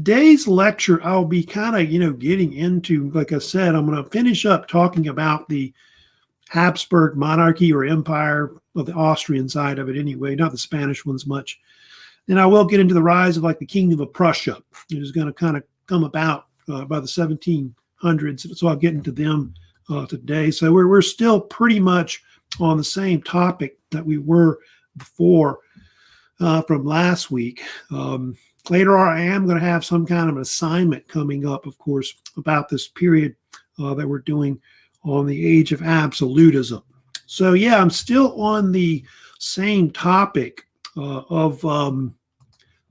today's lecture, I'll be kind of, getting into, like I said, I'm going to finish up talking about the Habsburg monarchy or empire, of the Austrian side of it anyway, not the Spanish ones much. And I will get into the rise of like the Kingdom of Prussia, which is going to kind of come about by the 1700s. So I'll get into them today. So we're still pretty much on the same topic that we were before from last week. Later on, I am going to have some kind of an assignment coming up, of course, about this period that we're doing on the age of absolutism. So yeah, I'm still on the same topic of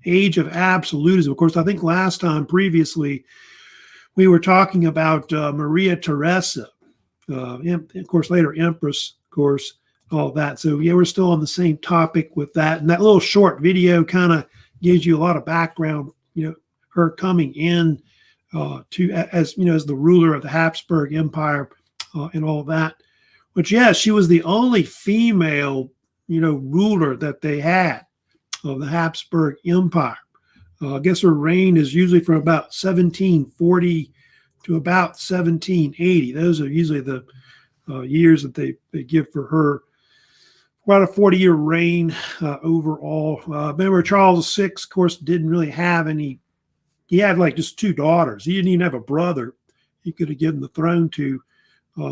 age of absolutism. Of course, I think last time previously we were talking about Maria Theresa, of course, later Empress, of course, all that. So yeah, we're still on the same topic with that. And that little short video kind of gives you a lot of background, her coming in as the ruler of the Habsburg Empire and all that. But yeah, she was the only female, ruler that they had of the Habsburg Empire. I guess her reign is usually from about 1740 to about 1780. Those are usually the years that they give for her. About a 40-year reign overall. Remember, Charles VI, of course, didn't really have any. He had like just two daughters. He didn't even have a brother he could have given the throne to.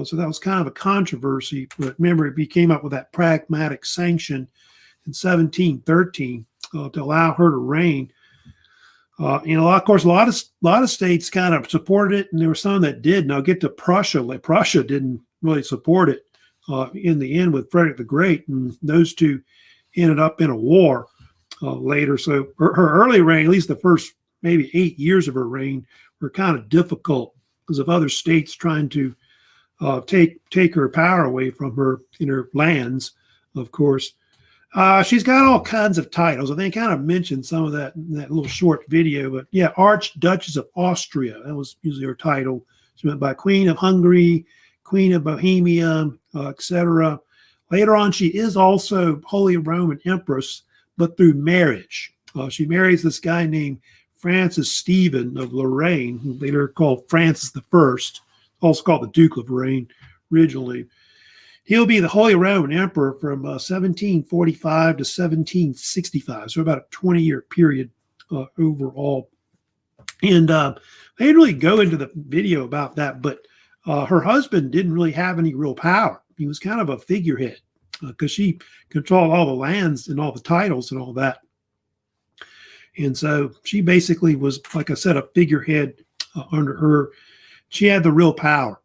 So that was kind of a controversy. But remember, he came up with that pragmatic sanction in 1713 to allow her to reign. Of course, a lot of states kind of supported it, and there were some that did. And I'll get to Prussia. Like Prussia didn't really support it in the end with Frederick the Great, and those two ended up in a war later. So her early reign, at least the first maybe 8 years of her reign, were kind of difficult because of other states trying to take her power away from her in her lands, of course. She's got all kinds of titles. I think I kind of mentioned some of that in that little short video. But yeah, Archduchess of Austria, that was usually her title. She went by Queen of Hungary, Queen of Bohemia, etc. Later on, she is also Holy Roman Empress, but through marriage. She marries this guy named Francis Stephen of Lorraine, who later called Francis I, also called the Duke of Lorraine originally. He'll be the Holy Roman Emperor from 1745 to 1765, so about a 20-year period overall. And they didn't really go into the video about that, but her husband didn't really have any real power. He was kind of a figurehead because she controlled all the lands and all the titles and all that. And so she basically was, like I said, a figurehead under her. She had the real power,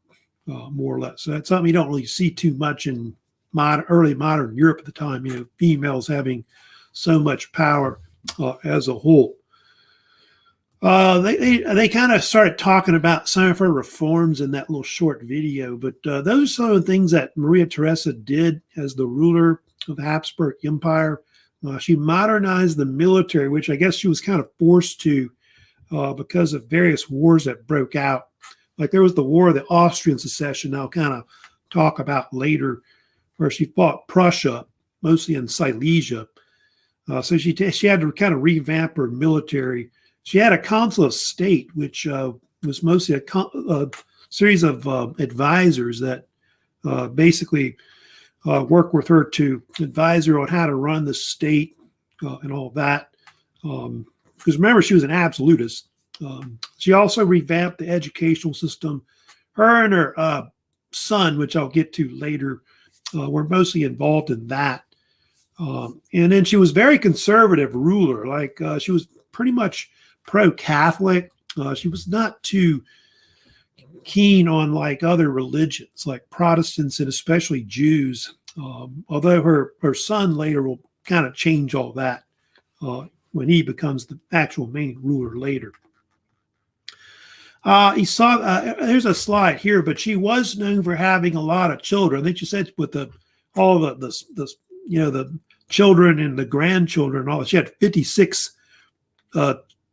more or less. So that's something you don't really see too much in early modern Europe at the time, females having so much power as a whole. They kind of started talking about some of her reforms in that little short video, but those are some of the things that Maria Theresa did as the ruler of the Habsburg Empire. She modernized the military, which I guess she was kind of forced to because of various wars that broke out. Like there was the War of the Austrian Succession I'll kind of talk about later, where she fought Prussia, mostly in Silesia. So she had to kind of revamp her military. She had a council of state, which was mostly a series of advisors that basically worked with her to advise her on how to run the state and all that. Because remember, she was an absolutist. She also revamped the educational system. Her and her son, which I'll get to later, were mostly involved in that. And then she was very conservative ruler. Like she was pretty much pro-Catholic. She was not too keen on like other religions, like Protestants and especially Jews. Although her son later will kind of change all that when he becomes the actual main ruler later. There's a slide here, but she was known for having a lot of children. I think she said with all the children and the grandchildren and all that. She had 56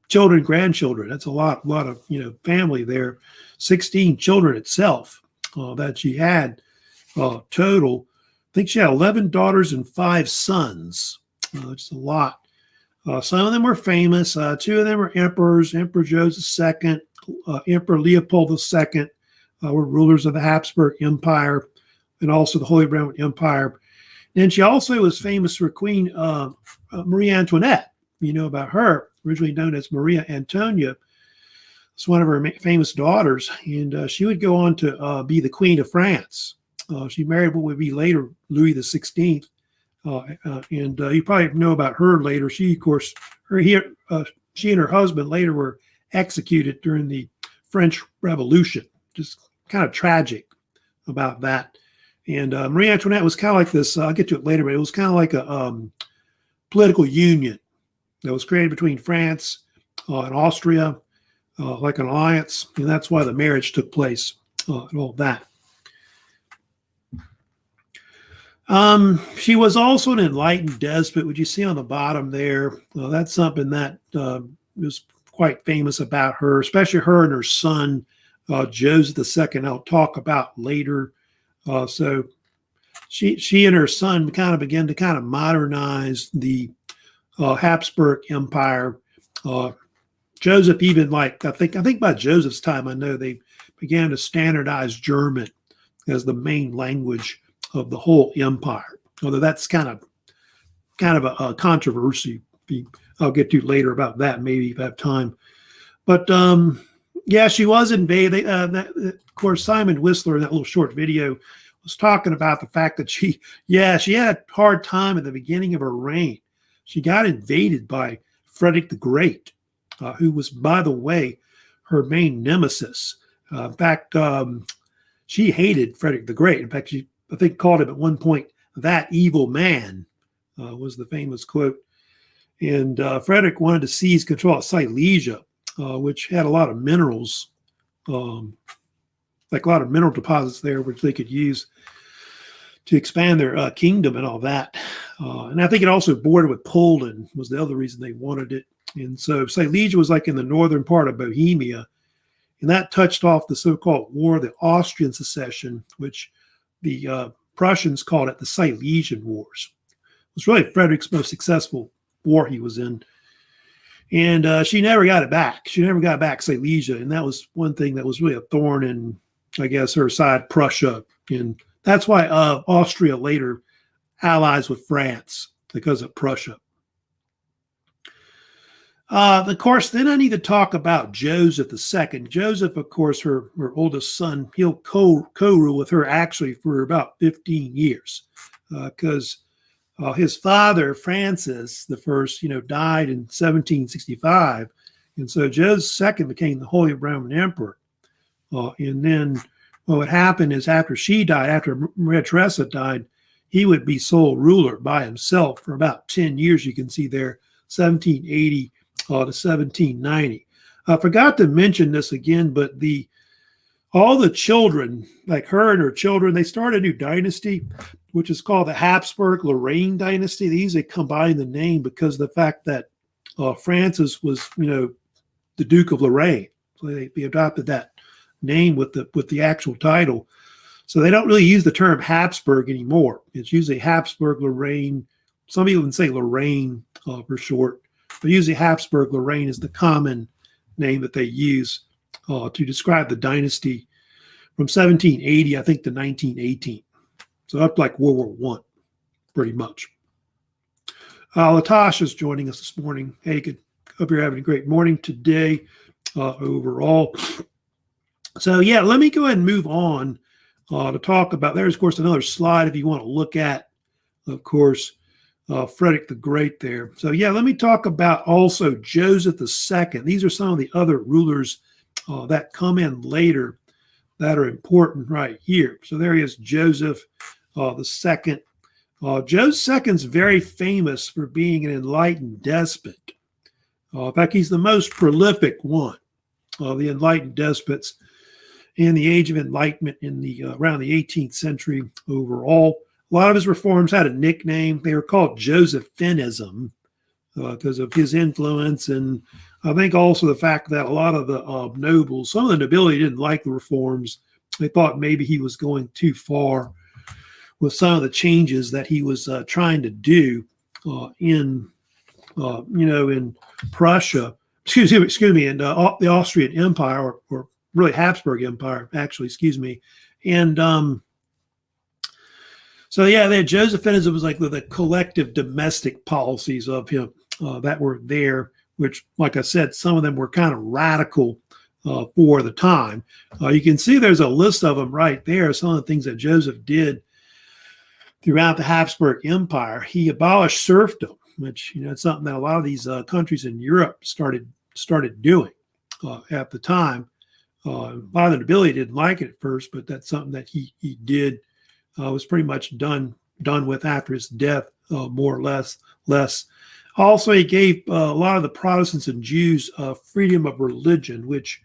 children, grandchildren. That's a lot of family there. 16 children itself that she had total. I think she had 11 daughters and 5 sons. Which is a lot. Some of them were famous. Two of them were emperors, Emperor Joseph II, Emperor Leopold II, were rulers of the Habsburg Empire and also the Holy Roman Empire. And she also was famous for Queen Marie Antoinette. You know about her, originally known as Maria Antonia. It's one of her famous daughters, and she would go on to be the Queen of France. She married what would be later Louis the 16th. And you probably know about her later. She, of course, she and her husband later were executed during the French Revolution. Just kind of tragic about that. And Marie Antoinette was kind of like this. I'll get to it later, but it was kind of like a political union that was created between France and Austria, like an alliance, and that's why the marriage took place and all that. She was also an enlightened despot, which you see on the bottom there. That's something that was quite famous about her, especially her and her son, Joseph II, I'll talk about later. So she and her son kind of began to kind of modernize the Habsburg Empire. Joseph even I think by Joseph's time, I know they began to standardize German as the main language of the whole empire. Although that's kind of a controversy. I'll get to later about that, maybe if I have time. But yeah, she was invaded. Of course, Simon Whistler in that little short video was talking about the fact that she had a hard time at the beginning of her reign. She got invaded by Frederick the Great, who was, by the way, her main nemesis. In fact, she hated Frederick the Great. In fact, she, I think, called him at one point, "that evil man," was the famous quote. And Frederick wanted to seize control of Silesia, which had a lot of minerals, like a lot of mineral deposits there, which they could use to expand their kingdom and all that. And I think it also bordered with Poland was the other reason they wanted it. And so Silesia was like in the northern part of Bohemia, and that touched off the so-called War of the Austrian Succession, which the Prussians called it the Silesian Wars. It was really Frederick's most successful war he was in. And she never got it back. She never got back Silesia, and that was one thing that was really a thorn in, I guess, her side, Prussia. And that's why Austria later allies with France, because of Prussia. Of course, then I need to talk about Joseph II. Joseph, of course, her oldest son, he'll co-rule with her actually for about 15 years, because his father, Francis I, died in 1765. And so Joseph II became the Holy Roman Emperor. And then what would happen is after she died, after Maria Theresa died, he would be sole ruler by himself for about 10 years. You can see there, 1780 to 1790. I forgot to mention this again, but all the children, like her and her children, they started a new dynasty, which is called the Habsburg-Lorraine dynasty. They usually combine the name because of the fact that Francis was, the Duke of Lorraine. So they adopted that name with the actual title. So they don't really use the term Habsburg anymore. It's usually Habsburg-Lorraine. Some people even say Lorraine for short. But usually Habsburg-Lorraine is the common name that they use to describe the dynasty from 1780, I think, to 1918. So up like World War I, pretty much. Latasha's joining us this morning. Hey, good. Hope you're having a great morning today overall. So yeah, let me go ahead and move on to talk about, there's of course another slide if you want to look at, of course, Frederick the Great there. So yeah, let me talk about also Joseph II. These are some of the other rulers that come in later that are important right here. So there he is, Joseph II. Joseph II is very famous for being an enlightened despot. In fact, he's the most prolific one of the enlightened despots in the Age of Enlightenment in around the 18th century overall. A lot of his reforms had a nickname. They were called Josephinism because of his influence, and I think also the fact that a lot of the nobles, some of the nobility didn't like the reforms. They thought maybe he was going too far with some of the changes that he was trying to do in in Prussia, excuse me, and the Austrian Empire, or really Habsburg Empire, actually, excuse me. And so, yeah, they had Josephinus. It was like the collective domestic policies of him that were there, which, like I said, some of them were kind of radical for the time. You can see there's a list of them right there, some of the things that Joseph did throughout the Habsburg Empire. He abolished serfdom, which, it's something that a lot of these countries in Europe started doing at the time. A lot of the nobility didn't like it at first, but that's something that he did. Was pretty much done with after his death, more or less. Also, he gave a lot of the Protestants and Jews freedom of religion, which,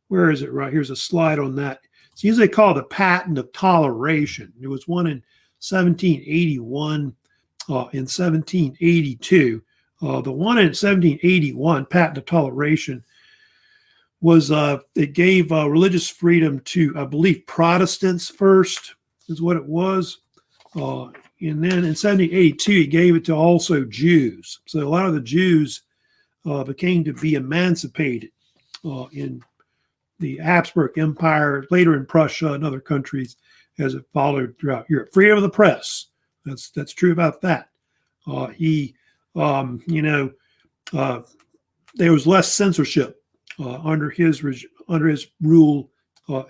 where is it? Right here's a slide on that. It's usually called the Patent of Toleration. There was one in 1781, in 1782. The one in 1781, Patent of Toleration, was it gave religious freedom to, I believe, Protestants first, is what it was. And then in 1782, he gave it to also Jews. So a lot of the Jews became to be emancipated in the Habsburg Empire, later in Prussia and other countries as it followed throughout Europe. Freedom of the press. That's true about that. There was less censorship under his rule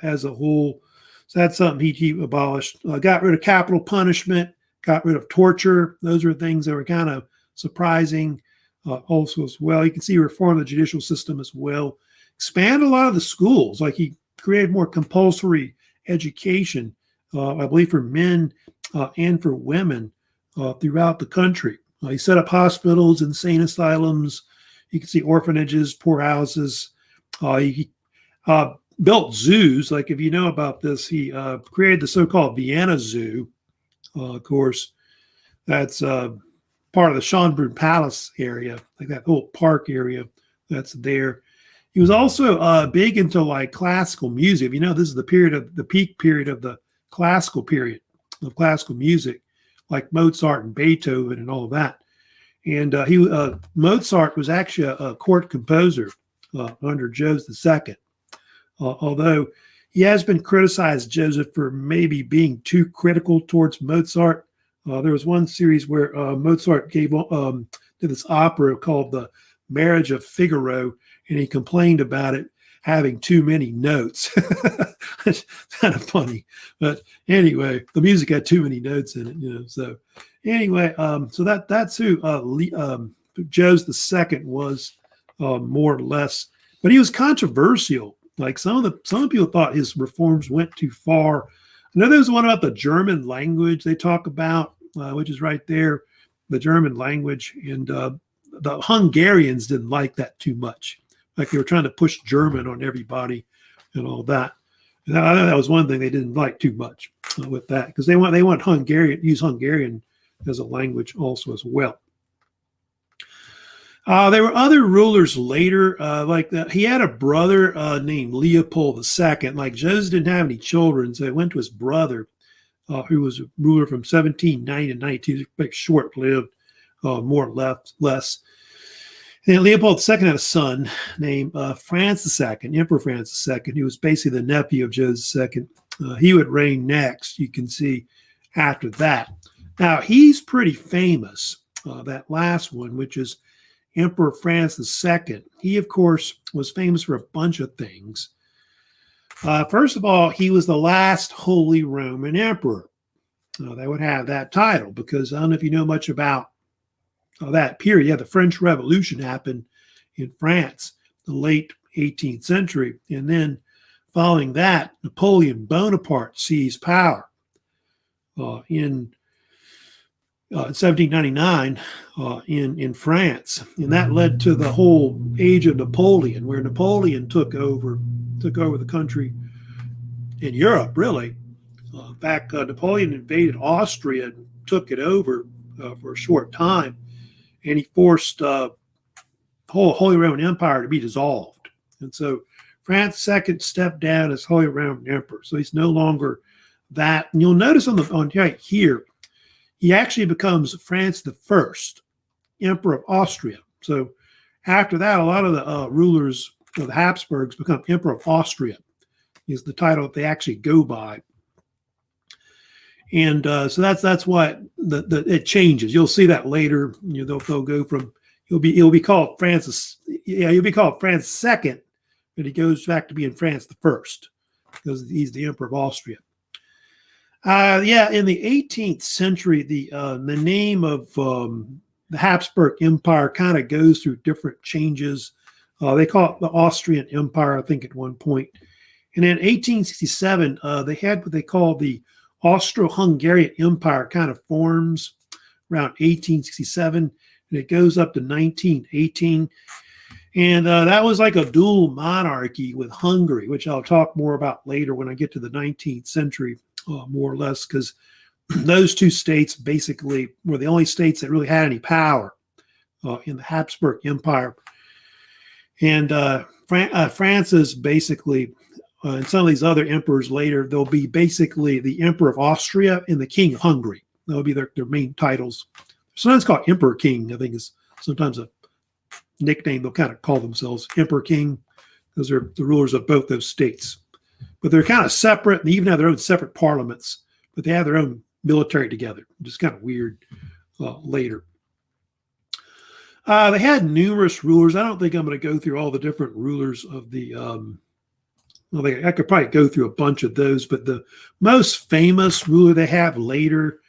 as a whole. So that's something he abolished. Got rid of capital punishment, got rid of torture. Those were things that were kind of surprising also as well. You can see he reformed the judicial system as well. Expanded a lot of the schools, like he created more compulsory education, I believe, for men and for women throughout the country. He set up hospitals, insane asylums. You can see orphanages, poorhouses. He built zoos. Like, if you know about this, he created the so-called Vienna Zoo. Of course, that's part of the Schönbrunn Palace area, like that whole park area that's there. He was also big into like classical music. This is the peak period of the classical period of classical music, like Mozart and Beethoven and all of that. And Mozart was actually a court composer under Joseph II. Although he has been criticized, Joseph, for maybe being too critical towards Mozart. There was one series where Mozart did this opera called The Marriage of Figaro, and he complained about it having too many notes. It's kind of funny. But anyway, the music had too many notes in it, So anyway, so that's who Joseph II was, more or less. But he was controversial. Like some people thought his reforms went too far. I know there's one about the German language they talk about, which is right there, the German language. And the Hungarians didn't like that too much. Like they were trying to push German on everybody and all that. And I know that was one thing they didn't like too much with that, because they want use Hungarian as a language also as well. There were other rulers later, like that. He had a brother named Leopold II. Like Joseph didn't have any children, so he went to his brother, who was a ruler from 1790 to 92, like short-lived, more or less. And Leopold II had a son named Francis II, Emperor Francis II. He was basically the nephew of Joseph II. He would reign next, you can see, after that. Now, he's pretty famous, that last one, which is Emperor Francis II. He, of course, was famous for a bunch of things. First of all, he was the last Holy Roman Emperor. They would have that title, because I don't know if you know much about that period. Yeah, the French Revolution happened in France, the late 18th century. And then following that, Napoleon Bonaparte seized power in 1799 in France. And that led to the whole age of Napoleon, where Napoleon took over the country in Europe, really. In fact, Napoleon invaded Austria and took it over for a short time. And he forced the whole Holy Roman Empire to be dissolved. And so Francis II stepped down as Holy Roman Emperor. So he's no longer that. And you'll notice on right here, he actually becomes Francis I, Emperor of Austria. So after that, a lot of the rulers of the Habsburgs become Emperor of Austria, is the title that they actually go by. And so that's why it changes. You'll see that later. They'll go from he'll be called Francis. Yeah, he'll be called France second, but he goes back to being France the first because he's the Emperor of Austria. In the 18th century, the name of the Habsburg Empire kind of goes through different changes. They call it the Austrian Empire, I think, at one point. And in 1867, they had what they call the Austro-Hungarian Empire kind of forms around 1867, and it goes up to 1918. And that was like a dual monarchy with Hungary, which I'll talk more about later when I get to the 19th century, more or less, because those two states basically were the only states that really had any power in the Habsburg Empire. And France is basically, and some of these other emperors later, they'll be basically the Emperor of Austria and the King of Hungary. That'll be their main titles. Sometimes called Emperor King, I think is sometimes a nickname they'll kind of call themselves, Emperor King, because they're the rulers of both those states. But they're kind of separate, and they even have their own separate parliaments, but they have their own military together, which is kind of weird later. They had numerous rulers. I don't think I'm going to go through all the different rulers of the I could probably go through a bunch of those, but the most famous ruler they have later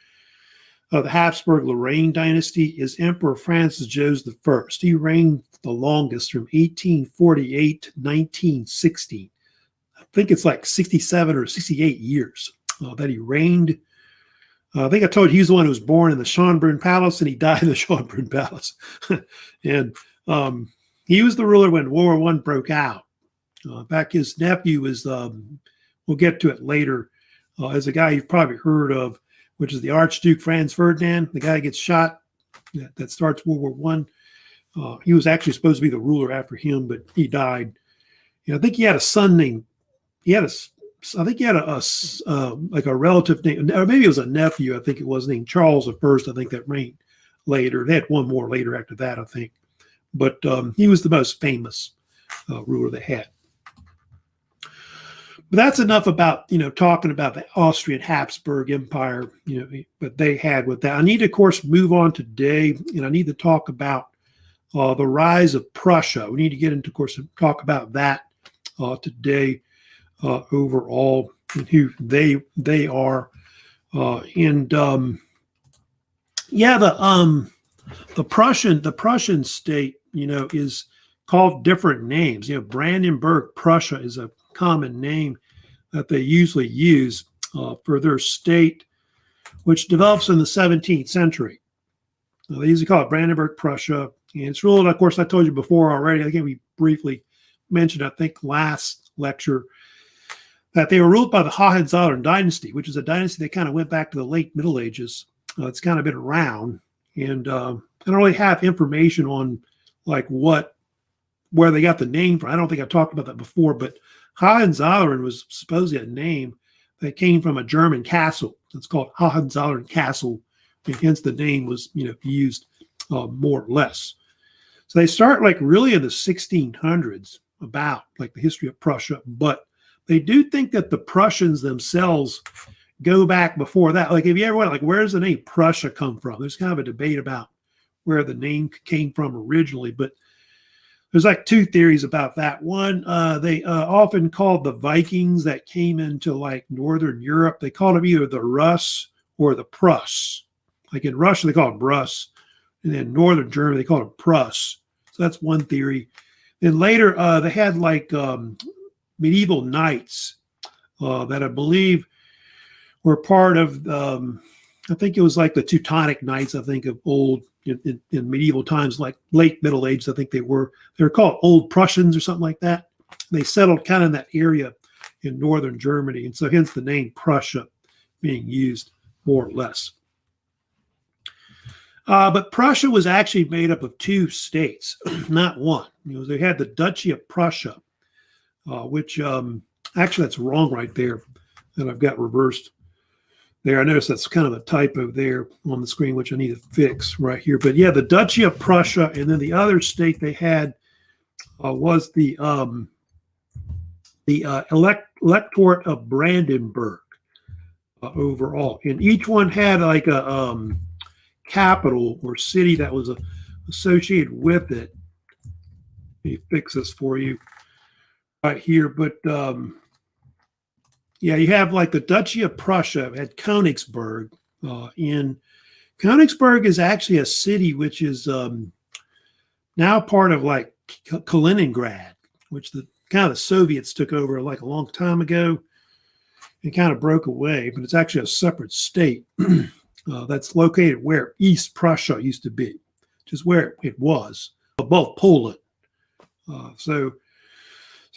of the Habsburg-Lorraine dynasty is Emperor Francis Joseph I. He reigned the longest from 1848 to 1916. I think it's like 67 or 68 years that he reigned. I think I told you he's the one who was born in the Schönbrunn Palace and he died in the Schönbrunn Palace. And he was the ruler when World War I broke out. In fact, his nephew is, we'll get to it later, is a guy you've probably heard of, which is the Archduke Franz Ferdinand, the guy who gets shot that starts World War I. He was actually supposed to be the ruler after him, but he died. I think he had a son named, I think he had like a relative name, or maybe it was a nephew, I think it was, named Charles I, I think, that reigned later. They had one more later after that, I think. But he was the most famous ruler they had. But that's enough about, talking about the Austrian Habsburg Empire, but they had with that. I need to, of course, move on today, and I need to talk about the rise of Prussia. We need to get into, of course, and talk about that today overall, and who they are. The Prussian state, is called different names. Brandenburg Prussia is a common name that they usually use for their state, which develops in the 17th century. They usually call it Brandenburg Prussia, and it's ruled, of course, I told you before already, I think we briefly mentioned, I think last lecture, that they were ruled by the Hohenzollern dynasty, which is a dynasty that kind of went back to the late Middle Ages. It's kind of been around, and I don't really have information on where they got the name from. I don't think I talked about that before, but Hohenzollern was supposedly a name that came from a German castle. It's called Hohenzollern Castle, and hence the name was, used more or less. So they start really in the 1600s, about the history of Prussia, but they do think that the Prussians themselves go back before that. If you ever wonder, where's the name Prussia come from? There's kind of a debate about where the name came from originally, but there's two theories about that. One, they often called the Vikings that came into Northern Europe, they called them either the Russ or the Pruss. In Russia, they call them Russ, and then Northern Germany, they call them Pruss. So that's one theory. Then later, they had medieval knights that I believe were part of, I think it was the Teutonic Knights, I think, of old, in medieval times, late Middle Ages, I think they were called Old Prussians or something like that. They settled kind of in that area in northern Germany, and so hence the name Prussia being used more or less. But Prussia was actually made up of two states, not one. They had the Duchy of Prussia, which actually that's wrong right there, that I've got reversed. there. I noticed that's kind of a typo there on the screen, which I need to fix right here. But yeah, the Duchy of Prussia, and then the other state they had was the electorate of Brandenburg overall, and each one had like a capital or city that was associated with it. Let me fix this for you right here, but yeah, you have like the Duchy of Prussia at Königsberg. In Königsberg is actually a city which is now part of like Kaliningrad, which the kind of the Soviets took over like a long time ago and kind of broke away, but it's actually a separate state that's located where East Prussia used to be, which is where it was above Poland. So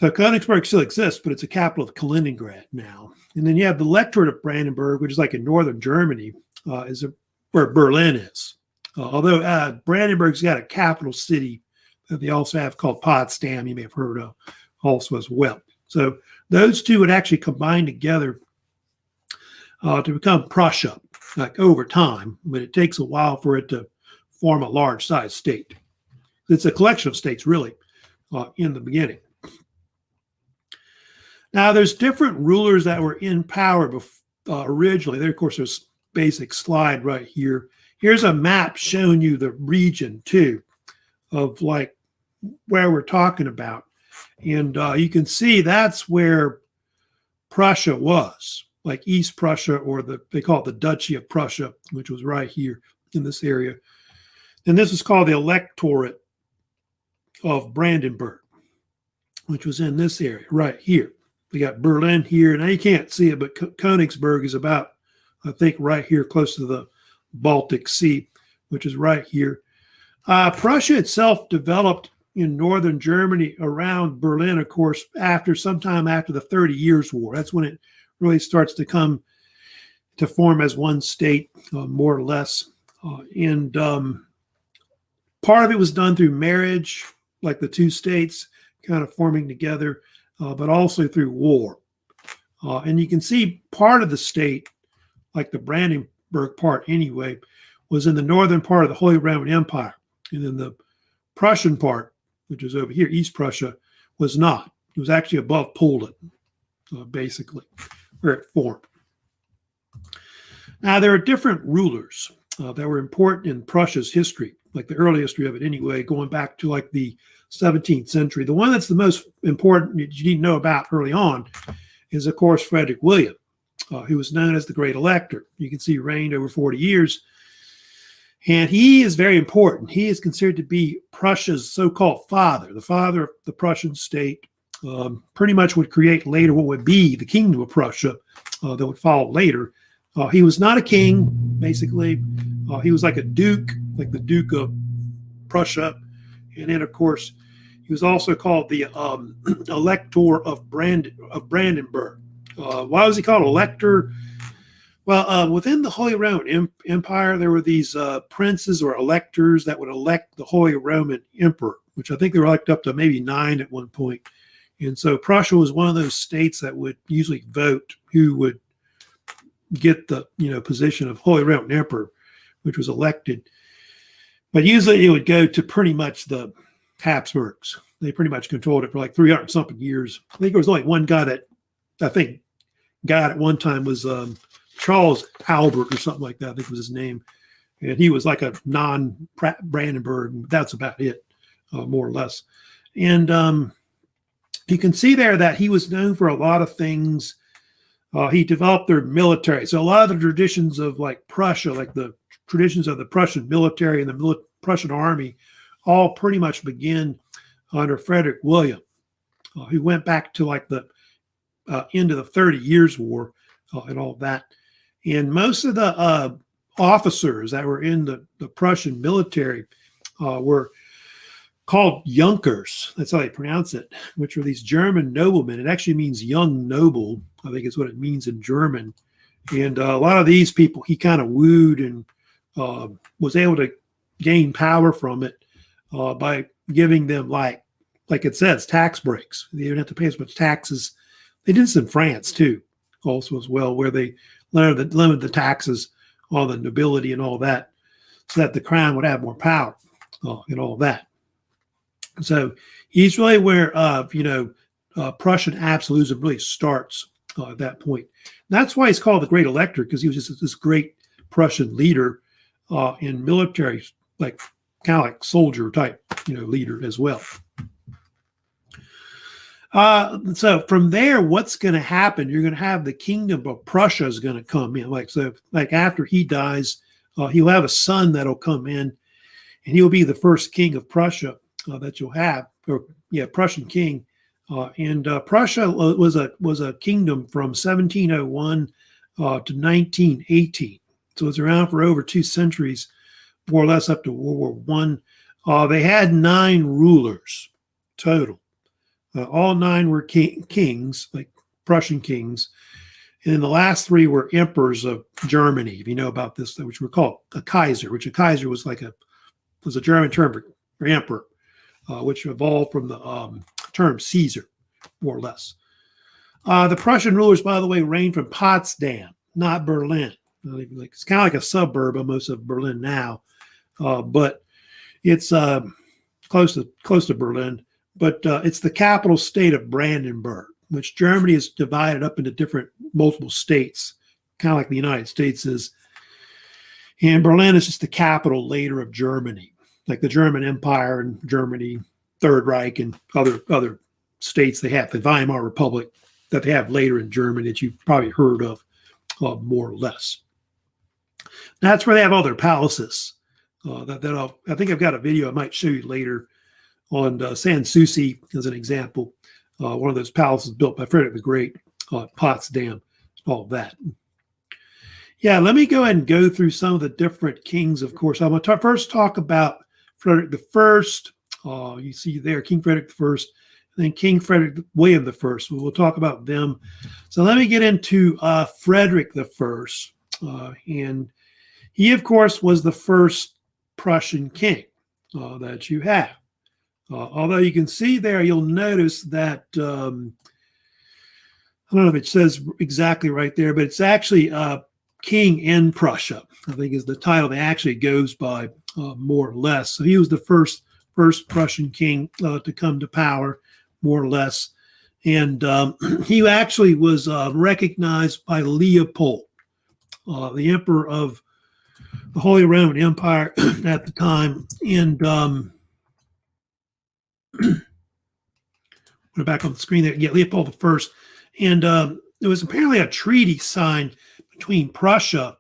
Königsberg still exists, but it's a capital of Kaliningrad now. And then you have the Electorate of Brandenburg, which is like in northern Germany, where Berlin is. Although Brandenburg's got a capital city that they also have called Potsdam, you may have heard of also as well. So those two would actually combine together to become Prussia, like over time, but it takes a while for it to form a large size state. It's a collection of states, really, in the beginning. Now, there's different rulers that were in power originally. There, of course, there's basic slide right here. Here's a map showing you the region, too, of like where we're talking about. And you can see that's where Prussia was, like East Prussia, or they call it the Duchy of Prussia, which was right here in this area. And this is called the Electorate of Brandenburg, which was in this area right here. We got Berlin here. Now you can't see it, but Königsberg is about, I think, right here close to the Baltic Sea, which is right here. Prussia itself developed in northern Germany around Berlin, of course, sometime after the 30 Years' War. That's when it really starts to come to form as one state, more or less. And part of it was done through marriage, like the two states kind of forming together, but also through war. And you can see part of the state, like the Brandenburg part anyway, was in the northern part of the Holy Roman Empire. And then the Prussian part, which is over here, East Prussia, was not. It was actually above Poland, basically, where it formed. Now, there are different rulers that were important in Prussia's history, like the early history of it anyway, going back to like the 17th century. The one that's the most important that you need to know about early on is, of course, Frederick William, who was known as the Great Elector. You can see he reigned over 40 years. And he is very important. He is considered to be Prussia's so-called father, the father of the Prussian state, pretty much would create later what would be the Kingdom of Prussia that would follow later. He was not a king, basically. He was like a duke, like the Duke of Prussia. And then, of course, he was also called the Elector of Brandenburg. Why was he called Elector? Well, within the Holy Roman Empire, there were these princes or electors that would elect the Holy Roman Emperor, which I think they were elected up to maybe 9 at one point. And so Prussia was one of those states that would usually vote who would get the position of Holy Roman Emperor, which was elected. But usually it would go to pretty much the Habsburgs. They pretty much controlled it for like 300-something years. I think there was only one guy that I think got at one time was Charles Albert or something like that, I think was his name. And he was like a non-Brandenburg. That's about it, more or less. And you can see there that he was known for a lot of things. He developed their military. So a lot of the traditions of like Prussia, like the traditions of the Prussian military and the Prussian army, all pretty much begin under Frederick William, who went back to like the end of the 30 Years' War and all that. And most of the officers that were in the Prussian military were called Junkers. That's how they pronounce it, which are these German noblemen. It actually means young noble, I think is what it means in German. And a lot of these people he kind of wooed and was able to gain power from it by giving them, like it says, tax breaks. They didn't have to pay as much taxes. They did this in France too, also as well, where they limit the taxes on the nobility and all that, so that the crown would have more power and all that. So he's really where Prussian absolutism really starts at that point. And that's why he's called the Great Elector, because he was just this great Prussian leader in military, like kind of like soldier type, leader as well. So from there, what's going to happen? You're going to have the kingdom of Prussia is going to come in. Like after he dies, he'll have a son that'll come in, and he'll be the first king of Prussia that you'll have, Prussian king. And Prussia was a kingdom from 1701 to 1918. So it's around for over 2 centuries, more or less up to World War I. They had 9 rulers total. All 9 were kings, like Prussian kings. And then the last 3 were emperors of Germany, if you know about this, which were called a Kaiser, which a Kaiser was a German term for emperor, which evolved from the term Caesar, more or less. The Prussian rulers, by the way, reigned from Potsdam, not Berlin. It's kind of like a suburb almost of Berlin now, but it's close to Berlin. But it's the capital state of Brandenburg, which Germany is divided up into multiple states, kind of like the United States is. And Berlin is just the capital later of Germany, like the German Empire and Germany, Third Reich, and other states they have, the Weimar Republic that they have later in Germany that you've probably heard of more or less. That's where they have all their palaces. I think I've got a video I might show you later on Sanssouci as an example. One of those palaces built by Frederick the Great, Potsdam, all that. Yeah, let me go ahead and go through some of the different kings, of course. I'm going to first talk about Frederick I. You see there, King Frederick I, and then King Frederick William I. We'll talk about them. So let me get into Frederick I. And he, of course, was the first Prussian king that you have. Although you can see there, you'll notice that, I don't know if it says exactly right there, but it's actually King in Prussia, I think is the title that actually goes by more or less. So he was the first Prussian king to come to power, more or less. And he actually was recognized by Leopold, the emperor of the Holy Roman Empire at the time. And we're back on the screen there. Yeah, Leopold I. And there was apparently a treaty signed between Prussia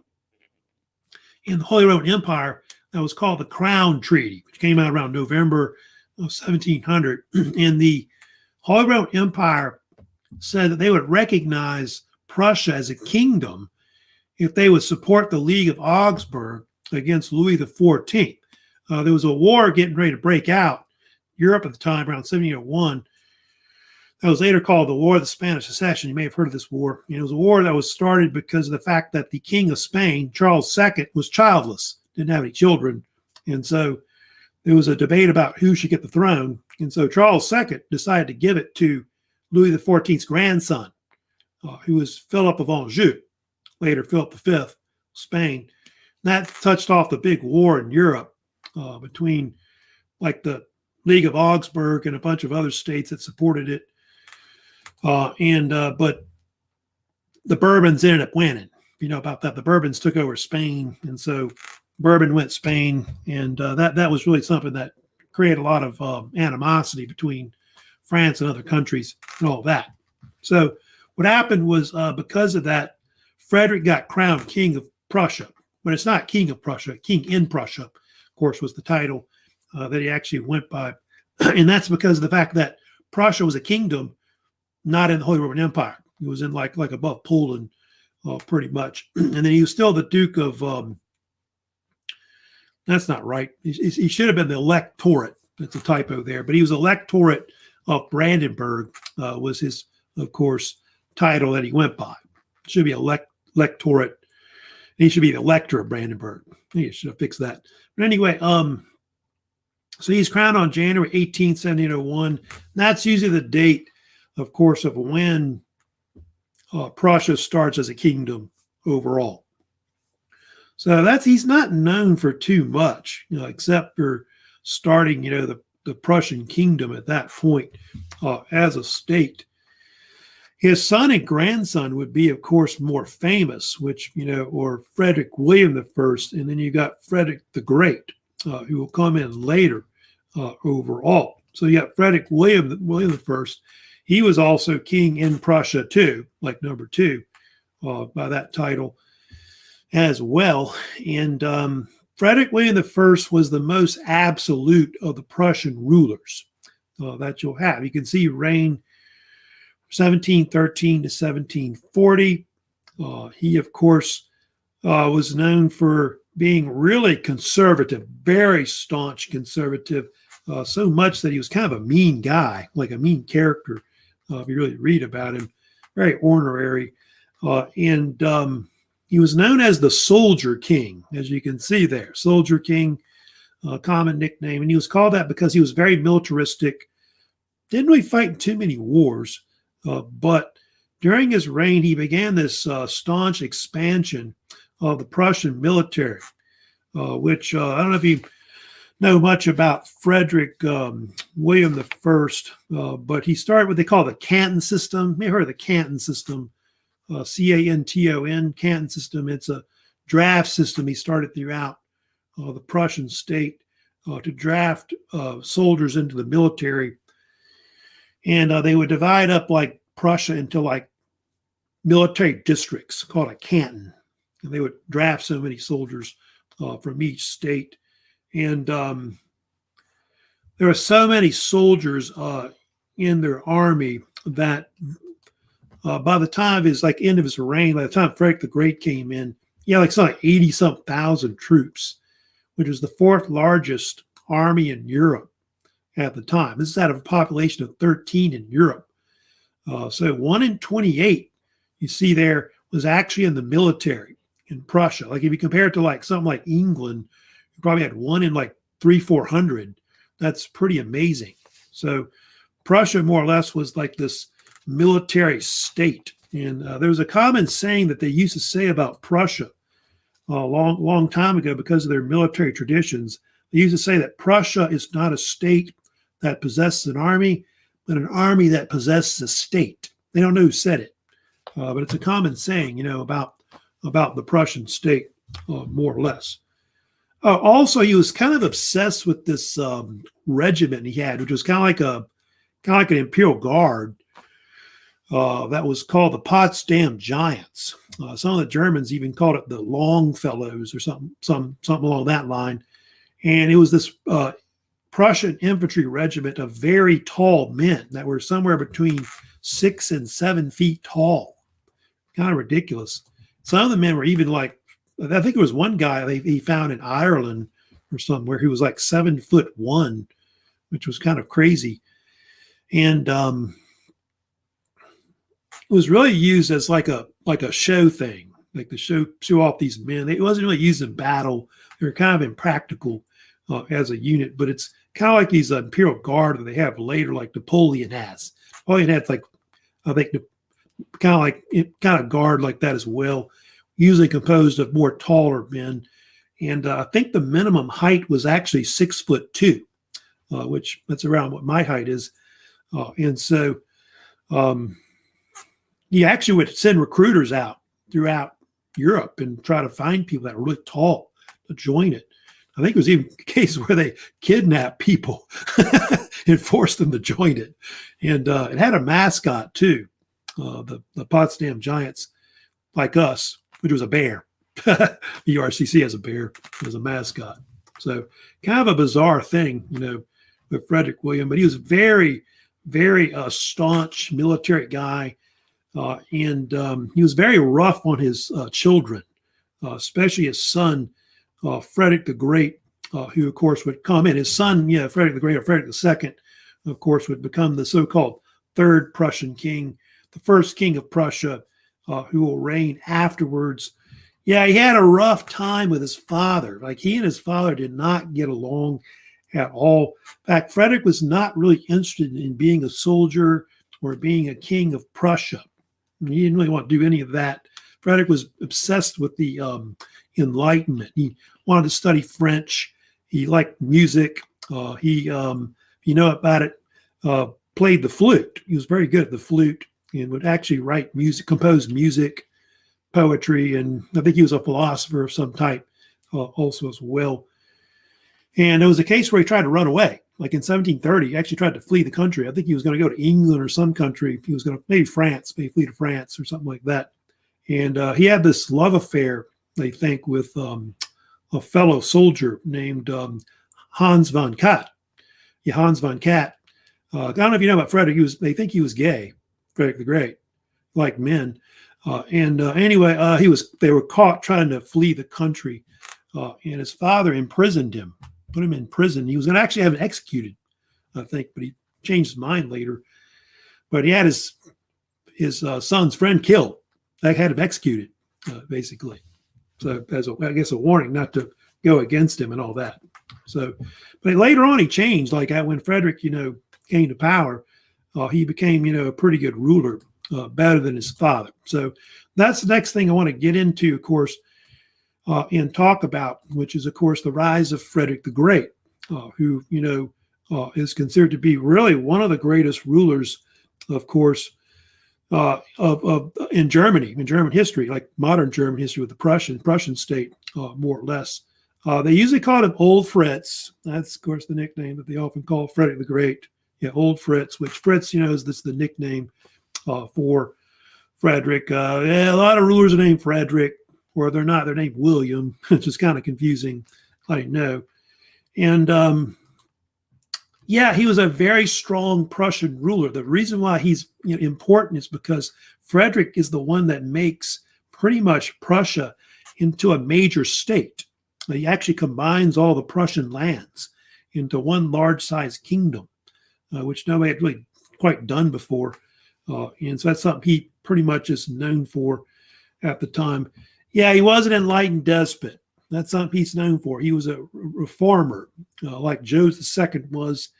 and the Holy Roman Empire that was called the Crown Treaty, which came out around November of 1700. And the Holy Roman Empire said that they would recognize Prussia as a kingdom if they would support the League of Augsburg against Louis XIV. There was a war getting ready to break out in Europe at the time, around 1701. That was later called the War of the Spanish Succession. You may have heard of this war. It was a war that was started because of the fact that the King of Spain, Charles II, was childless, didn't have any children. And so there was a debate about who should get the throne. And so Charles II decided to give it to Louis XIV's grandson, who was Philip of Anjou, later Philip V of Spain. And that touched off the big war in Europe between like the League of Augsburg and a bunch of other states that supported it. But the Bourbons ended up winning. You know about that. The Bourbons took over Spain, and so Bourbon went Spain, and that was really something that created a lot of animosity between France and other countries and all that. So what happened was because of that, Frederick got crowned King of Prussia, but it's not King of Prussia. King in Prussia, of course, was the title that he actually went by, and that's because of the fact that Prussia was a kingdom, not in the Holy Roman Empire. He was in like above Poland, pretty much. And then he was still the Duke of, that's not right. He should have been the Electorate. That's a typo there. But he was Electorate of Brandenburg, was his, of course, title that he went by. It should be Electorate. He should be the Elector of Brandenburg. He should have fixed that. But anyway, so he's crowned on January 18th, 1701. That's usually the date, of course, of when Prussia starts as a kingdom overall. So he's not known for too much, except for starting, the Prussian kingdom at that point as a state. His son and grandson would be, of course, more famous, which, or Frederick William I, and then you got Frederick the Great, who will come in later overall. So you got Frederick William I. He was also king in Prussia too, like number 2 by that title as well. And Frederick William I was the most absolute of the Prussian rulers that you'll have. You can see he reigned 1713 to 1740. He, of course, was known for being really conservative, very staunch conservative, so much that he was kind of a mean guy, like a mean character, if you really read about him. Very ornery. And he was known as the Soldier King, as you can see there. Soldier King, common nickname. And he was called that because he was very militaristic. Didn't really fight in too many wars. But during his reign, he began this staunch expansion of the Prussian military, which I don't know if you know much about Frederick William I, but he started what they call the Canton system. You may have heard of the Canton system, Canton, Canton system. It's a draft system he started throughout the Prussian state to draft soldiers into the military. And they would divide up like Prussia into like military districts called a canton. And they would draft so many soldiers from each state. And there were so many soldiers in their army that by the time of his end of his reign, by the time Frederick the Great came in, he had something like 80-some thousand troops, which was the 4th largest army in Europe at the time. This is out of a population of 13 in Europe. So 1 in 28, you see there, was actually in the military in Prussia. Like if you compare it to something like England, you probably had 1 in 300-400. That's pretty amazing. So Prussia more or less was like this military state. And there was a common saying that they used to say about Prussia a long time ago because of their military traditions. They used to say that Prussia is not a state that possesses an army, but an army that possesses a state. They don't know who said it, but it's a common saying, about the Prussian state, more or less. Also, he was kind of obsessed with this regiment he had, which was kind of like an imperial guard that was called the Potsdam Giants. Some of the Germans even called it the Longfellows or something along that line. And it was this Prussian infantry regiment of very tall men that were somewhere between 6 and 7 feet tall. Kind of ridiculous. Some of the men were even I think there was one guy he found in Ireland or somewhere who was 7'1", which was kind of crazy. And it was really used as like a show thing, to show off these men. It wasn't really used in battle. They were kind of impractical as a unit, but it's kind of like these imperial guard that they have later, like Napoleon has. Napoleon had I think kind of guard like that as well, usually composed of more taller men. And I think the minimum height was actually 6'2", which that's around what my height is. And so he actually would send recruiters out throughout Europe and try to find people that were really tall to join it. I think it was even a case where they kidnapped people and forced them to join it. And it had a mascot too, the Potsdam Giants, like us, which was a bear. The URCC has a bear as a mascot. So kind of a bizarre thing, with Frederick William, but he was very, very staunch military guy. And he was very rough on his children, especially his son, Frederick the Great, who, of course, would come in. His son, Frederick the Great, or Frederick II, of course, would become the so-called third Prussian king, the first king of Prussia, who will reign afterwards. Yeah, he had a rough time with his father. He and his father did not get along at all. In fact, Frederick was not really interested in being a soldier or being a king of Prussia. He didn't really want to do any of that Frederick was obsessed with the Enlightenment. He wanted to study French. He liked music. You know about it, played the flute. He was very good at the flute and would actually write music, compose music, poetry, and I think he was a philosopher of some type also as well. And there was a case where he tried to run away. Like in 1730, he actually tried to flee the country. I think he was going to go to England or some country. He was going to, maybe France, maybe flee to France or something like that. And he had this love affair, they think, with a fellow soldier named Hans von Katt. Yeah, Hans von Katt. I don't know if you know about Frederick. They think he was gay, Frederick the Great, like men. Anyway, they were caught trying to flee the country, and his father imprisoned him, put him in prison. He was going to actually have him executed, I think, but he changed his mind later. But he had his son's friend killed. They had him executed, basically. So as I guess a warning not to go against him and all that. So, but later on he changed. Like when Frederick, came to power, he became, a pretty good ruler, better than his father. So that's the next thing I want to get into, of course, and talk about, which is, of course, the rise of Frederick the Great, who, is considered to be really one of the greatest rulers, of course, in Germany, in German history, like modern German history with the Prussian state, more or less. They usually called him Old Fritz. That's, of course, the nickname that they often call Frederick the Great. Yeah, Old Fritz, which Fritz, is this the nickname for Frederick. A lot of rulers are named Frederick, or they're not. They're named William, which is kind of confusing, I know. And he was a very strong Prussian ruler. The reason why he's important is because Frederick is the one that makes pretty much Prussia into a major state. He actually combines all the Prussian lands into one large-sized kingdom, which nobody had really quite done before. And so that's something he pretty much is known for at the time. Yeah, he was an enlightened despot. That's something he's known for. He was a reformer, like Joseph II was.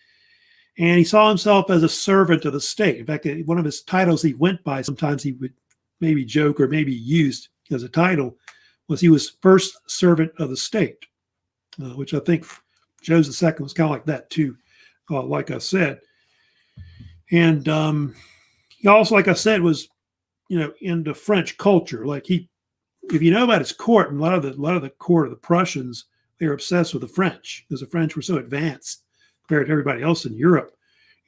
And he saw himself as a servant of the state. In fact, one of his titles he went by, sometimes he would maybe joke or maybe used as a title, was he was first servant of the state, which I think Joseph II was kind of like that too, like I said. And he also, like I said, was, into French culture. Like if you know about his court, and a lot of the court of the Prussians, they were obsessed with the French because the French were so advanced compared to everybody else in Europe.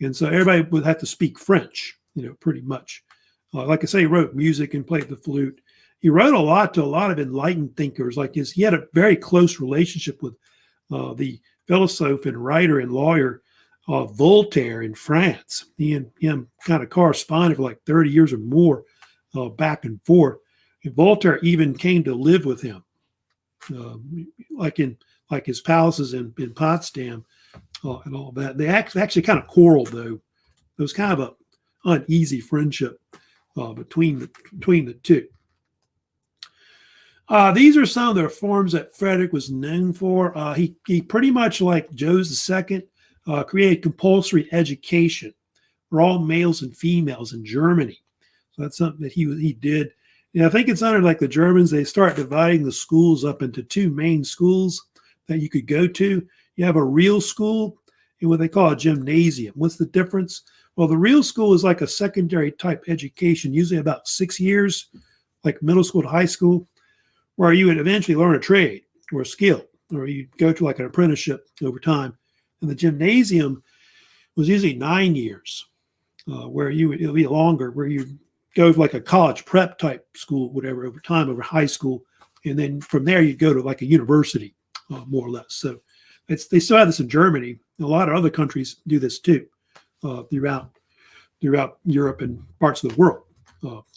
And so everybody would have to speak French, pretty much. Like I say, he wrote music and played the flute. He wrote a lot to a lot of enlightened thinkers. He had a very close relationship with the philosopher and writer and lawyer Voltaire in France. He and him kind of corresponded for like 30 years or more, back and forth. And Voltaire even came to live with him, like his palaces in Potsdam and all that. They actually kind of quarreled, though. It was kind of an uneasy friendship between the two. These are some of the reforms that Frederick was known for. He pretty much, like Joseph II, created compulsory education for all males and females in Germany. So that's something that he did. I think it's under like the Germans, they start dividing the schools up into two main schools that you could go to. You have a real school and what they call a gymnasium. What's the difference? Well, the real school is like a secondary type education, usually about 6 years, like middle school to high school, where you would eventually learn a trade or a skill, or you go to like an apprenticeship over time. And the gymnasium was usually 9 years, where it'll be longer, where you go to like a college prep type school, whatever, over time, over high school. And then from there, you go to like a university, more or less. So they still have this in Germany. A lot of other countries do this too, throughout Europe and parts of the world,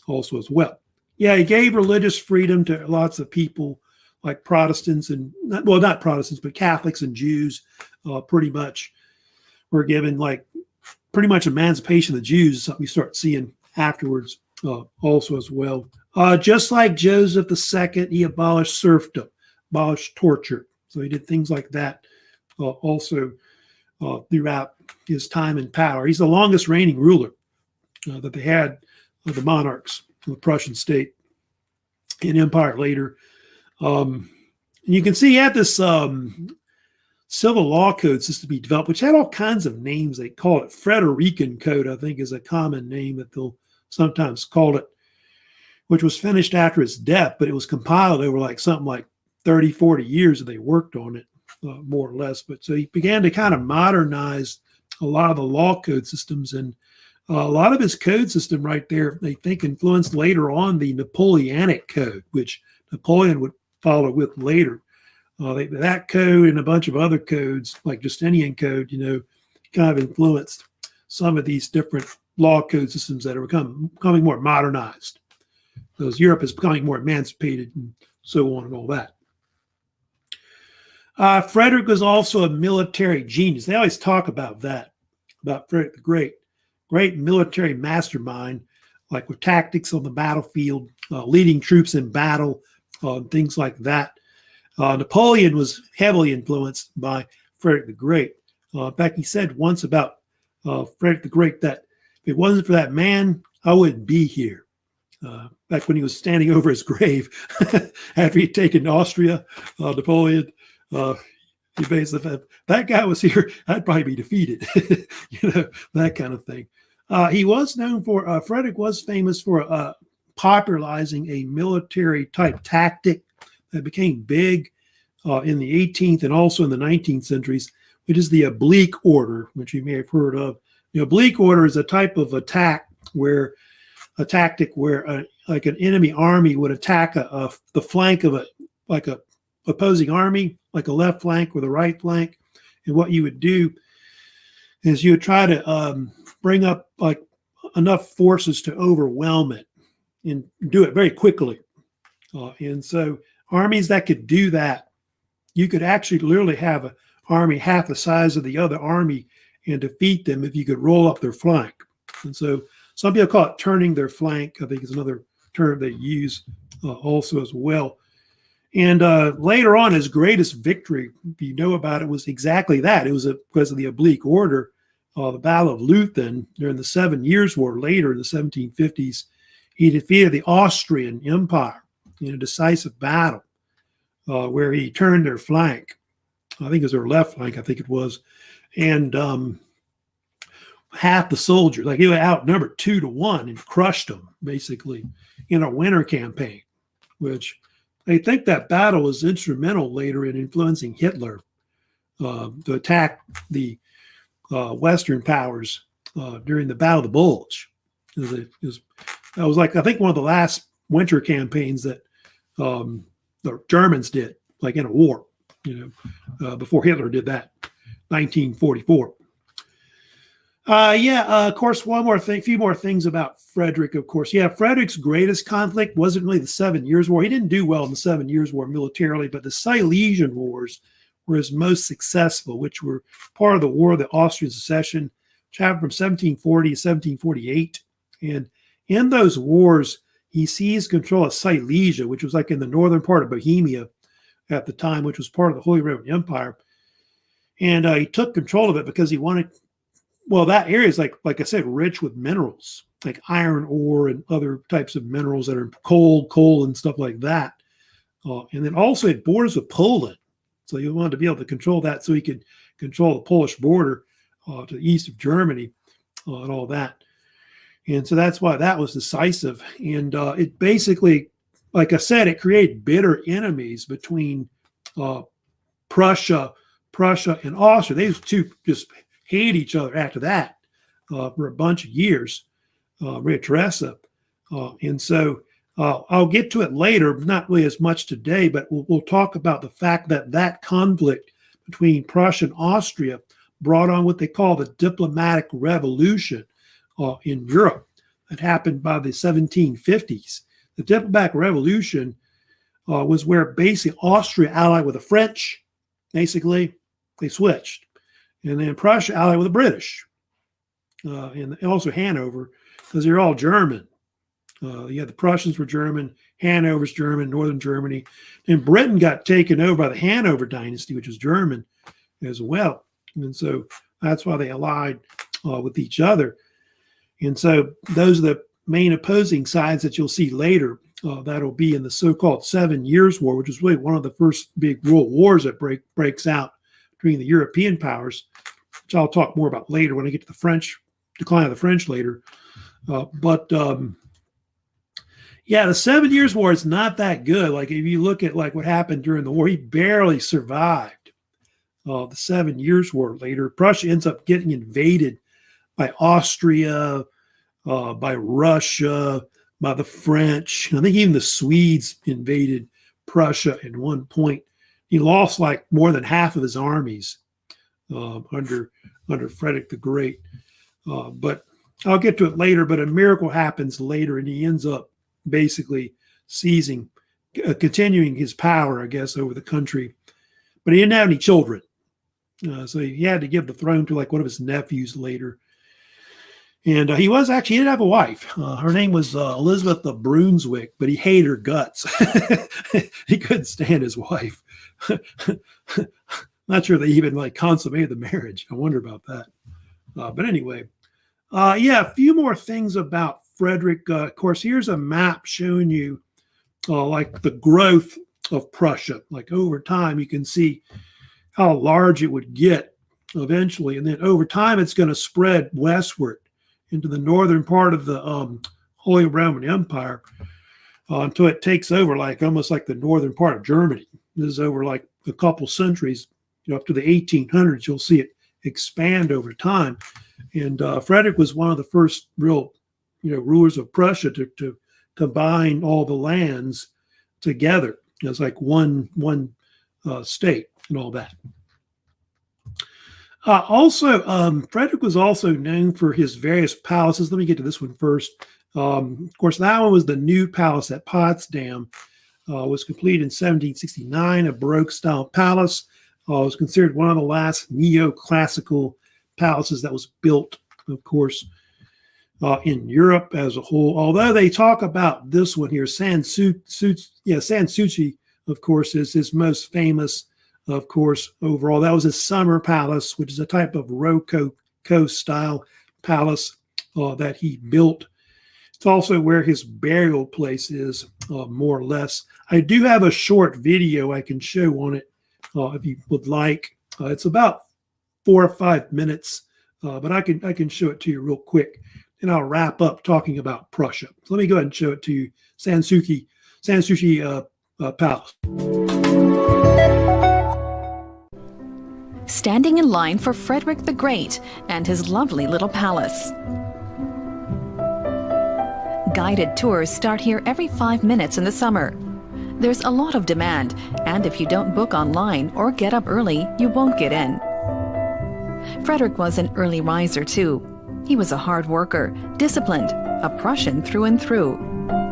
also as well. Yeah, he gave religious freedom to lots of people, like Protestants and, well, not Protestants, but Catholics and Jews, pretty much were given like pretty much emancipation of the Jews, something you start seeing afterwards, also as well. Just like Joseph II, he abolished serfdom, abolished torture. So he did things like that also throughout his time in power. He's the longest reigning ruler that they had of the monarchs of the Prussian state. an empire later. And you can see he had this civil law code system be developed, which had all kinds of names. They call it Frederican Code, I think is a common name that they'll sometimes call it, which was finished after his death, but it was compiled over like something like 30, 40 years that they worked on it, more or less. But so he began to kind of modernize a lot of the law code systems, and a lot of his code system right there, they think influenced later on the Napoleonic Code, which Napoleon would follow with later. That code and a bunch of other codes, like Justinian Code, kind of influenced some of these different law code systems that are becoming more modernized. Because Europe is becoming more emancipated and so on and all that. Frederick was also a military genius. They always talk about that, about Frederick the Great. Great military mastermind, like with tactics on the battlefield, leading troops in battle, things like that. Napoleon was heavily influenced by Frederick the Great. In fact, he said once about Frederick the Great that if it wasn't for that man, I wouldn't be here. Back when he was standing over his grave after he'd taken Austria, Napoleon, he basically said, if that guy was here, I'd probably be defeated, that kind of thing. He was known for, Frederick was famous for popularizing a military type tactic that became big in the 18th and also in the 19th centuries, which is the oblique order, which you may have heard of. The oblique order is a type of attack where like an enemy army would attack the flank of a opposing army, like a left flank or the right flank. And what you would do is you would try to bring up like enough forces to overwhelm it and do it very quickly. And so armies that could do that, you could actually literally have an army half the size of the other army and defeat them if you could roll up their flank. And so some people call it turning their flank, I think is another term they use also as well. And later on, his greatest victory, if you know about it, was exactly that. It was because of the oblique order, the Battle of Leuthen during the 7 Years' War later in the 1750s. He defeated the Austrian Empire in a decisive battle where he turned their flank. I think it was their left flank, I think it was. And half the soldiers, like he was outnumbered 2-1 and crushed them basically in a winter campaign, which they think that battle was instrumental later in influencing Hitler to attack the Western powers during the Battle of the Bulge. That was like, I think, one of the last winter campaigns that the Germans did, like in a war, before Hitler did that, 1944. Of course, a few more things about Frederick, of course. Yeah, Frederick's greatest conflict wasn't really the 7 Years' War. He didn't do well in the 7 Years' War militarily, but the Silesian Wars were his most successful, which were part of the War of the Austrian Succession, which happened from 1740 to 1748. And in those wars, he seized control of Silesia, which was like in the northern part of Bohemia at the time, which was part of the Holy Roman Empire. And he took control of it because he wanted, well, that area is like I said, rich with minerals, like iron ore and other types of minerals that are coal and stuff like that. And then also it borders with Poland. So he wanted to be able to control that so he could control the Polish border to the east of Germany and all that. And so that's why that was decisive. And it basically, like I said, it created bitter enemies between Prussia and Austria. These two just hate each other after that for a bunch of years, Maria Theresa. And so I'll get to it later, not really as much today, but we'll talk about the fact that that conflict between Prussia and Austria brought on what they call the diplomatic revolution in Europe that happened by the 1750s. The diplomatic revolution was where basically Austria allied with the French. Basically, they switched. And then Prussia allied with the British, and also Hanover, because they're all German. The Prussians were German, Hanover's German, Northern Germany. And Britain got taken over by the Hanover dynasty, which was German as well. And so that's why they allied with each other. And so those are the main opposing sides that you'll see later. That'll be in the so-called 7 Years' War, which is really one of the first big world wars that breaks out between the European powers, which I'll talk more about later when I get to the French, decline of the French later. Yeah, the 7 Years' War is not that good. Like if you look at like what happened during the war, he barely survived the 7 Years' War later. Prussia ends up getting invaded by Austria, by Russia, by the French. I think even the Swedes invaded Prussia at one point. He lost like more than half of his armies under Frederick the Great. But I'll get to it later. But a miracle happens later, and he ends up basically seizing, continuing his power, I guess, over the country. But he didn't have any children. So he had to give the throne to like one of his nephews later. And he did have a wife. Her name was Elizabeth of Brunswick, but he hated her guts. He couldn't stand his wife. Not sure they even like consummated the marriage. I wonder about that. But anyway, a few more things about Frederick. Of course, here's a map showing you like the growth of Prussia. Like over time, you can see how large it would get eventually. And then over time, it's going to spread westward into the northern part of the Holy Roman Empire until it takes over like almost like the northern part of Germany. This is over like a couple centuries, up to the 1800s. You'll see it expand over time. And Frederick was one of the first real, rulers of Prussia to combine all the lands together as like one state and all that. Frederick was also known for his various palaces. Let me get to this one first. Of course, that one was the New Palace at Potsdam. Was completed in 1769, a Baroque-style palace. Was considered one of the last neoclassical palaces that was built, of course, in Europe as a whole. Although they talk about this one here, Sanssouci, of course, is his most famous. Of course, overall, that was his summer palace, which is a type of Rococo-style palace that he built. It's also where his burial place is, more or less. I do have a short video I can show on it if you would like. It's about 4 or 5 minutes, but I can show it to you real quick, and I'll wrap up talking about Prussia. So let me go ahead and show it to you, Sanssouci Palace. Standing in line for Frederick the Great and his lovely little palace. Guided tours start here every 5 minutes in the summer. There's a lot of demand, and if you don't book online or get up early, you won't get in. Frederick was an early riser too. He was a hard worker, disciplined, a Prussian through and through.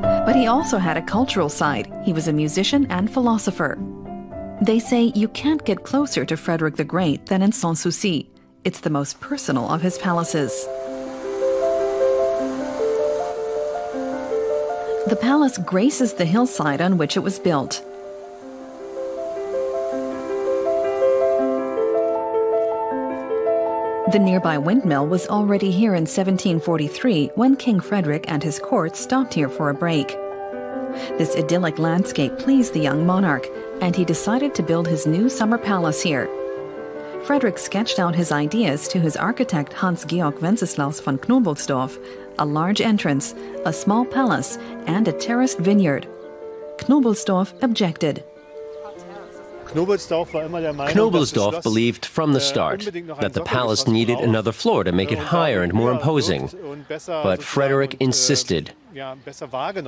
But he also had a cultural side. He was a musician and philosopher. They say you can't get closer to Frederick the Great than in Sanssouci. It's the most personal of his palaces. The palace graces the hillside on which it was built. The nearby windmill was already here in 1743 when King Frederick and his court stopped here for a break. This idyllic landscape pleased the young monarch, and he decided to build his new summer palace here. Frederick sketched out his ideas to his architect Hans-Georg Wenceslaus von Knobelsdorff, a large entrance, a small palace, and a terraced vineyard. Knobelsdorff objected. Knobelsdorff believed from the start that the palace needed another floor to make it higher and more imposing. But Frederick insisted.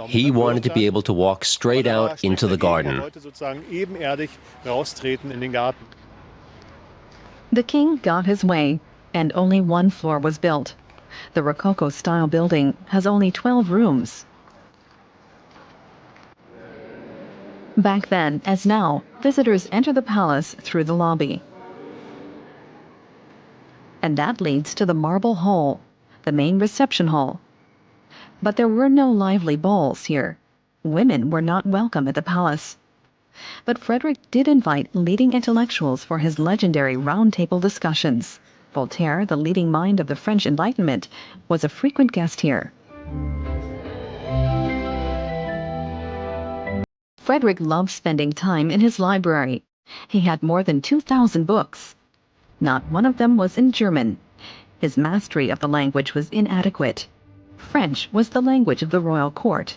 He wanted to be able to walk straight out into the garden. The king got his way, and only one floor was built. The Rococo-style building has only 12 rooms. Back then, as now, visitors enter the palace through the lobby. And that leads to the Marble Hall, the main reception hall. But there were no lively balls here. Women were not welcome at the palace. But Frederick did invite leading intellectuals for his legendary round-table discussions. Voltaire, the leading mind of the French Enlightenment, was a frequent guest here. Frederick loved spending time in his library. He had more than 2,000 books. Not one of them was in German. His mastery of the language was inadequate. French was the language of the royal court.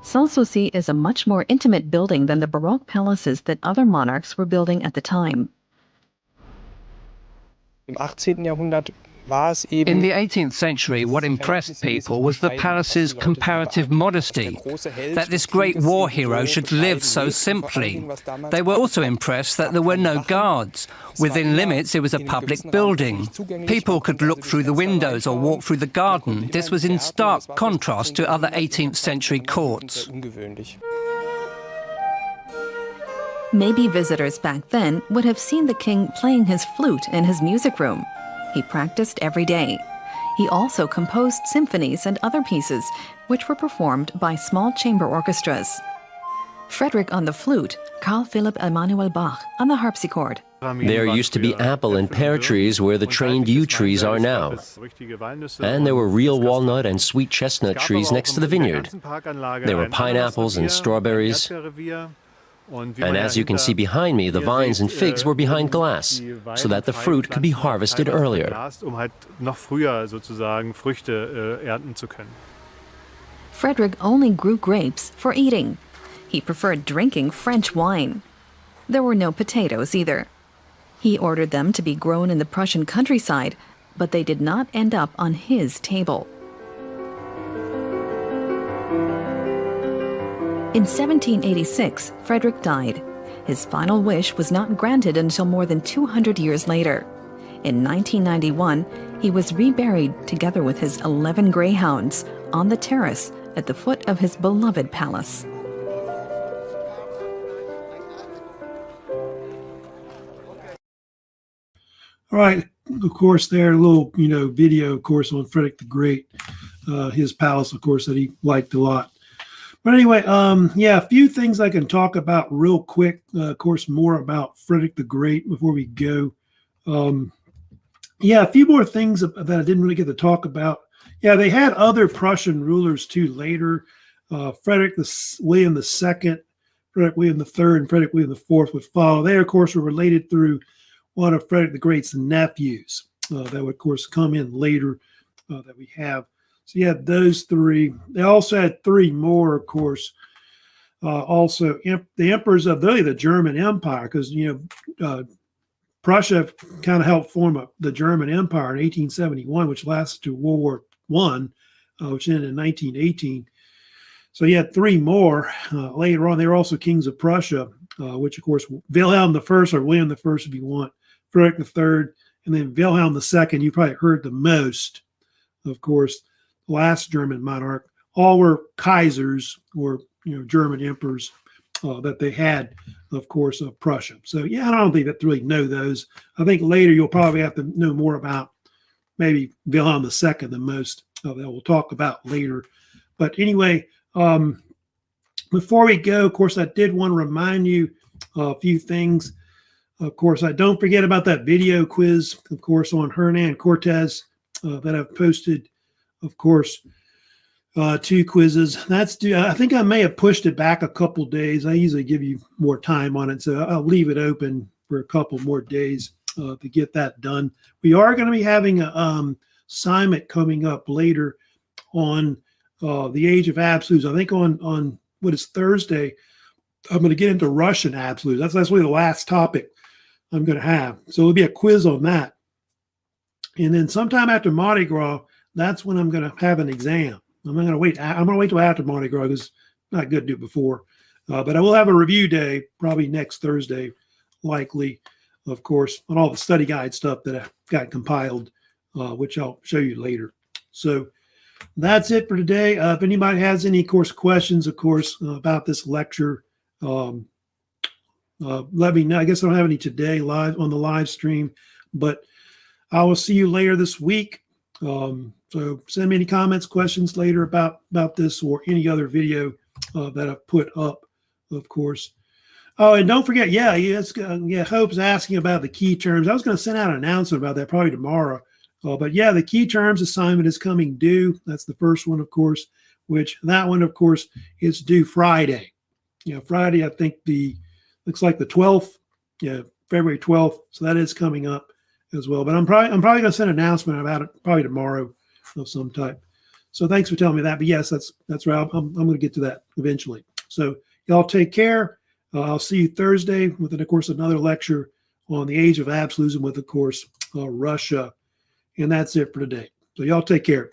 Sanssouci is a much more intimate building than the Baroque palaces that other monarchs were building at the time. Im 18. Jahrhundert In the 18th century, what impressed people was the palace's comparative modesty, that this great war hero should live so simply. They were also impressed that there were no guards. Within limits, it was a public building. People could look through the windows or walk through the garden. This was in stark contrast to other 18th century courts. Maybe visitors back then would have seen the king playing his flute in his music room. He practiced every day. He also composed symphonies and other pieces, which were performed by small chamber orchestras. Frederick on the flute, Carl Philipp Emanuel Bach on the harpsichord. There used to be apple and pear trees where the trained yew trees are now. And there were real walnut and sweet chestnut trees next to the vineyard. There were pineapples and strawberries. And as you can see behind me, the vines and figs were behind glass, so that the fruit could be harvested earlier. Frederick only grew grapes for eating. He preferred drinking French wine. There were no potatoes either. He ordered them to be grown in the Prussian countryside, but they did not end up on his table. In 1786, Frederick died. His final wish was not granted until more than 200 years later. In 1991, he was reburied together with his 11 greyhounds on the terrace at the foot of his beloved palace. All right, of course, there a little video, of course, on Frederick the Great, his palace, of course, that he liked a lot. But anyway, yeah, a few things I can talk about real quick. Of course, more about Frederick the Great before we go. Yeah, a few more things that I didn't really get to talk about. Yeah, they had other Prussian rulers too later. Frederick William II, Frederick William III, and Frederick William IV would follow. They, of course, were related through one of Frederick the Great's nephews. That would, of course, come in later that we have. So you had those three. They also had three more, of course. Also, the emperors of really the German Empire, because Prussia kind of helped form the German Empire in 1871, which lasted to World War I, which ended in 1918. So you had three more later on. They were also kings of Prussia, which, of course, Wilhelm I, or William I, if you want, Frederick III, and then Wilhelm II. You probably heard the most, of course. Last German monarch, all were Kaisers, or German emperors that they had, of course, of Prussia. So yeah, I don't think that really know those. I think later you'll probably have to know more about maybe Wilhelm II the most that we'll talk about later. But anyway, before we go, of course, I did want to remind you a few things. Of course, I don't forget about that video quiz, of course, on Hernan Cortez that I've posted. Of course, 2 quizzes. That's due. I think I may have pushed it back a couple days. I usually give you more time on it, so I'll leave it open for a couple more days to get that done. We are going to be having a assignment coming up later on the age of absolutes. I think on what is Thursday, I'm going to get into Russian absolutes. That's really the last topic I'm going to have. So there'll be a quiz on that. And then sometime after Mardi Gras, that's when I'm going to have an exam. I'm not going to wait. I'm going to wait till after Mardi Gras because it's not good to do it before. But I will have a review day probably next Thursday, likely, of course, on all the study guide stuff that I've got compiled, which I'll show you later. So that's it for today. If anybody has any, of course, questions, of course, about this lecture, let me know. I guess I don't have any today live on the live stream, but I will see you later this week. So send me any comments, questions later about this or any other video that I've put up, of course. Oh, and don't forget, Hope's asking about the key terms. I was going to send out an announcement about that probably tomorrow. But yeah, the key terms assignment is coming due. That's the first one, of course. which that one, of course, is due Friday. Friday, I think looks like the 12th, February 12th. So that is coming up as well. But I'm probably going to send an announcement about it probably tomorrow of some type. So thanks for telling me that. But yes, that's right. I'm going to get to that eventually. So y'all take care. I'll see you Thursday with, of course, another lecture on the age of absolutism with, of course, Russia. And that's it for today. So y'all take care.